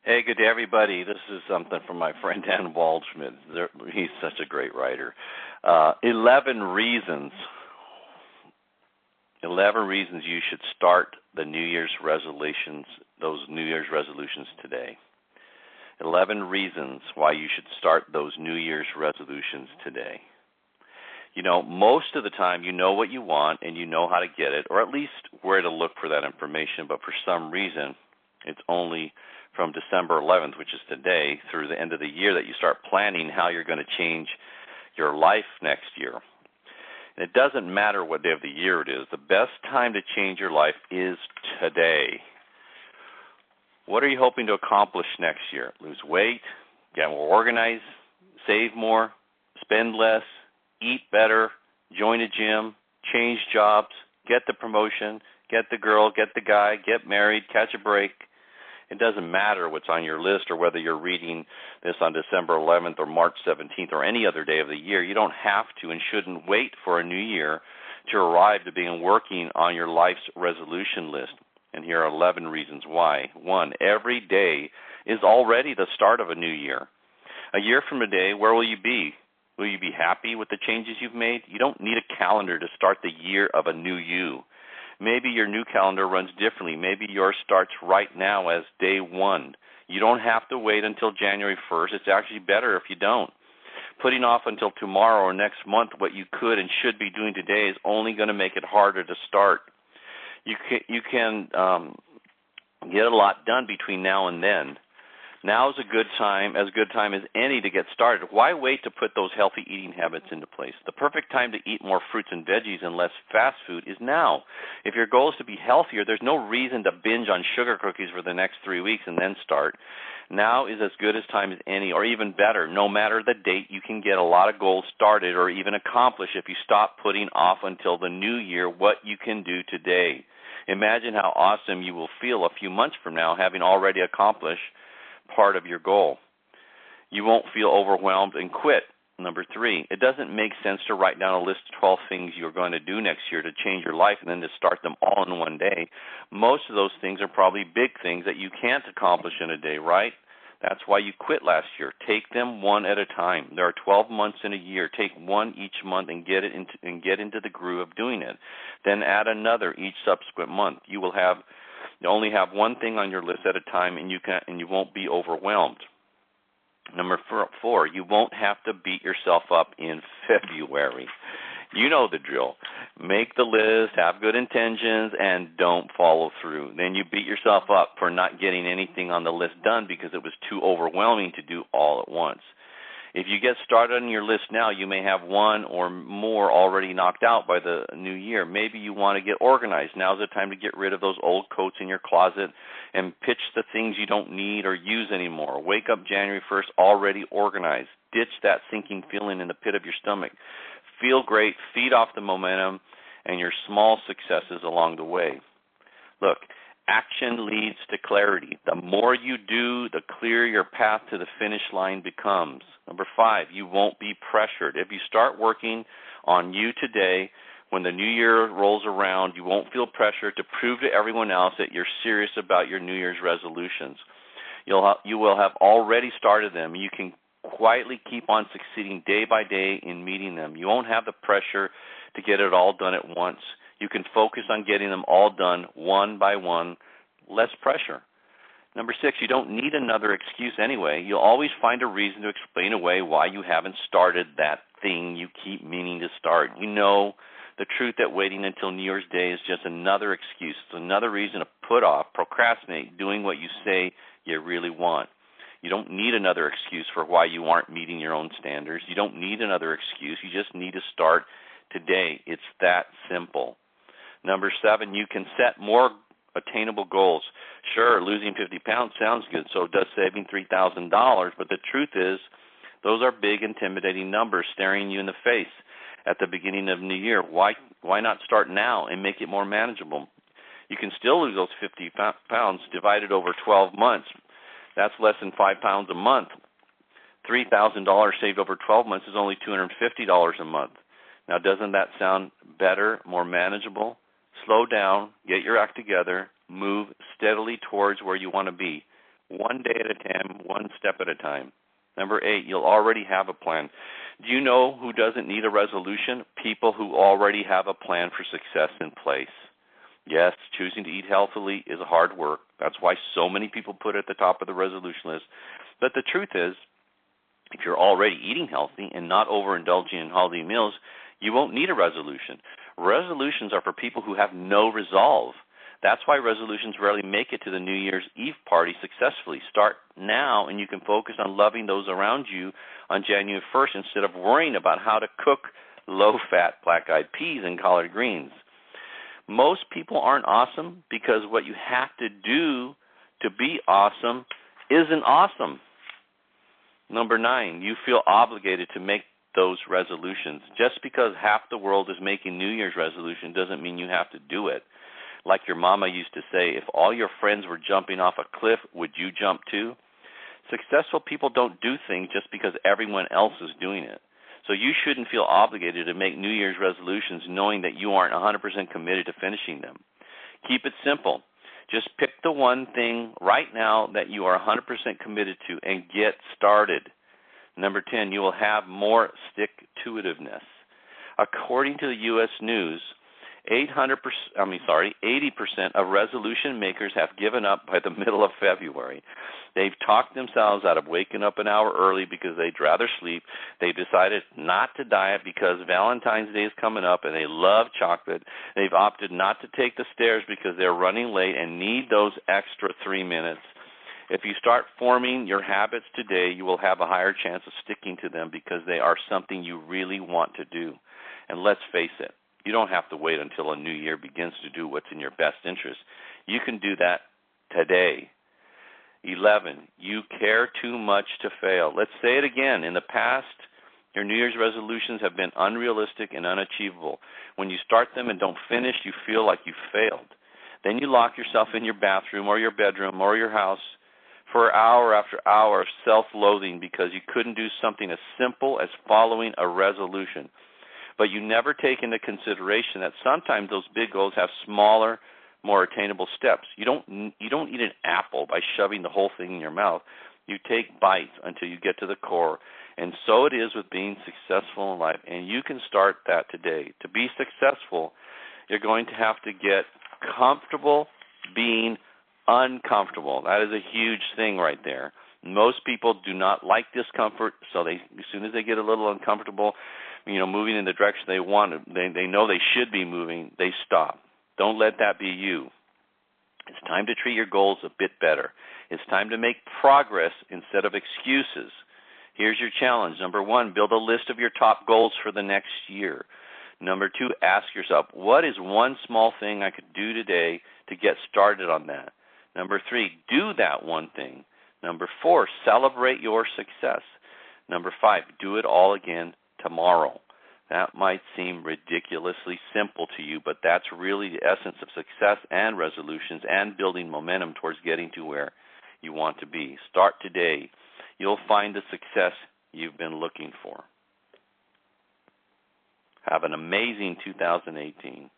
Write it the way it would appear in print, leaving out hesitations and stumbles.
Hey, good day, everybody. This is something from my friend Dan Waldschmidt. He's such a great writer. 11 reasons. 11 reasons you should start the New Year's resolutions, those New Year's resolutions today. 11 reasons why you should start those New Year's resolutions today. You know, most of the time you know what you want and you know how to get it, or at least where to look for that information, but for some reason it's only from December 11th, which is today, through the end of the year that you start planning how you're going to change your life next year. And it doesn't matter what day of the year it is. The best time to change your life is today. What are you hoping to accomplish next year? Lose weight, get more organized, save more, spend less, eat better, join a gym, change jobs, get the promotion, get the girl, get the guy, get married, catch a break. It doesn't matter what's on your list or whether you're reading this on December 11th or March 17th or any other day of the year. You don't have to and shouldn't wait for a new year to arrive to begin working on your life's resolution list. And here are 11 reasons why. 1, every day is already the start of a new year. A year from today, where will you be? Will you be happy with the changes you've made? You don't need a calendar to start the year of a new you. Maybe your new calendar runs differently. Maybe yours starts right now as day 1. You don't have to wait until January 1st. It's actually better if you don't. Putting off until tomorrow or next month what you could and should be doing today is only going to make it harder to start. You can get a lot done between now and then. Now is as good time as any to get started. Why wait to put those healthy eating habits into place? The perfect time to eat more fruits and veggies and less fast food is now. If your goal is to be healthier, there's no reason to binge on sugar cookies for the next 3 weeks and then start. Now is as good a time as any, or even better. No matter the date, you can get a lot of goals started or even accomplished if you stop putting off until the new year what you can do today. Imagine how awesome you will feel a few months from now having already accomplished part of your goal. You won't feel overwhelmed and quit. Number 3, it doesn't make sense to write down a list of 12 things you're going to do next year to change your life and then to start them all in one day. Most of those things are probably big things that you can't accomplish in a day, right? That's why you quit last year. Take them one at a time. There are 12 months in a year. Take one each month and get into the groove of doing it. Then add another each subsequent month. You only have one thing on your list at a time, and you won't be overwhelmed. Number 4, you won't have to beat yourself up in February. You know the drill. Make the list, have good intentions, and don't follow through. Then you beat yourself up for not getting anything on the list done because it was too overwhelming to do all at once. If you get started on your list now, you may have one or more already knocked out by the new year. Maybe you want to get organized. Now's the time to get rid of those old coats in your closet and pitch the things you don't need or use anymore. Wake up January 1st already organized. Ditch that sinking feeling in the pit of your stomach. Feel great, feed off the momentum and your small successes along the way. Look, action leads to clarity. The more you do, the clearer your path to the finish line becomes. Number 5, you won't be pressured. If you start working on you today, when the new year rolls around, you won't feel pressure to prove to everyone else that you're serious about your New Year's resolutions. You will have already started them. You can quietly keep on succeeding day by day in meeting them. You won't have the pressure to get it all done at once. You can focus on getting them all done one by one, less pressure. Number 6, you don't need another excuse anyway. You'll always find a reason to explain away why you haven't started that thing you keep meaning to start. You know the truth that waiting until New Year's Day is just another excuse. It's another reason to put off, procrastinate, doing what you say you really want. You don't need another excuse for why you aren't meeting your own standards. You don't need another excuse. You just need to start today. It's that simple. Number 7, you can set more attainable goals. Sure, losing 50 pounds sounds good, so does saving $3,000, but the truth is those are big, intimidating numbers staring you in the face at the beginning of the new year. Why not start now and make it more manageable? You can still lose those 50 pounds divided over 12 months. That's less than 5 pounds a month. $3,000 saved over 12 months is only $250 a month. Now, doesn't that sound better, more manageable? Slow down, get your act together, move steadily towards where you want to be. one day at a time, one step at a time. Number 8, you'll already have a plan. Do you know who doesn't need a resolution? People who already have a plan for success in place. Yes, choosing to eat healthily is hard work. That's why so many people put it at the top of the resolution list. But the truth is, if you're already eating healthy and not overindulging in holiday meals, you won't need a resolution. Resolutions are for people who have no resolve. That's why resolutions rarely make it to the New Year's Eve party successfully. Start now, and you can focus on loving those around you on January 1st instead of worrying about how to cook low-fat black-eyed peas and collard greens. Most people aren't awesome because what you have to do to be awesome isn't awesome. Number 9, you feel obligated to make those resolutions. Just because half the world is making New Year's resolution doesn't mean you have to do it. Like your mama used to say, if all your friends were jumping off a cliff, would you jump too? Successful people don't do things just because everyone else is doing it. So you shouldn't feel obligated to make New Year's resolutions knowing that you aren't 100% committed to finishing them. Keep it simple. Just pick the one thing right now that you are 100% committed to and get started. Number 10, you will have more stick-to-itiveness. According to the U.S. News, 80% of resolution makers have given up by the middle of February. They've talked themselves out of waking up an hour early because they'd rather sleep. They've decided not to diet because Valentine's Day is coming up and they love chocolate. They've opted not to take the stairs because they're running late and need those extra 3 minutes. If you start forming your habits today, you will have a higher chance of sticking to them because they are something you really want to do. And let's face it, you don't have to wait until a new year begins to do what's in your best interest. You can do that today. 11, you care too much to fail. Let's say it again. In the past, your New Year's resolutions have been unrealistic and unachievable. When you start them and don't finish, you feel like you failed. Then you lock yourself in your bathroom or your bedroom or your house for hour after hour of self-loathing because you couldn't do something as simple as following a resolution. But you never take into consideration that sometimes those big goals have smaller, more attainable steps. You don't eat an apple by shoving the whole thing in your mouth. You take bites until you get to the core. And so it is with being successful in life. And you can start that today. To be successful, you're going to have to get comfortable being uncomfortable. That is a huge thing right there. Most people do not like discomfort, so as soon as they get a little uncomfortable, moving in the direction they want, they know they should be moving, they stop. Don't let that be you. It's time to treat your goals a bit better. It's time to make progress instead of excuses. Here's your challenge. Number 1, build a list of your top goals for the next year. Number 2, ask yourself, what is one small thing I could do today to get started on that? Number 3, do that one thing. Number 4, celebrate your success. Number 5, do it all again tomorrow. That might seem ridiculously simple to you, but that's really the essence of success and resolutions and building momentum towards getting to where you want to be. Start today. You'll find the success you've been looking for. Have an amazing 2018.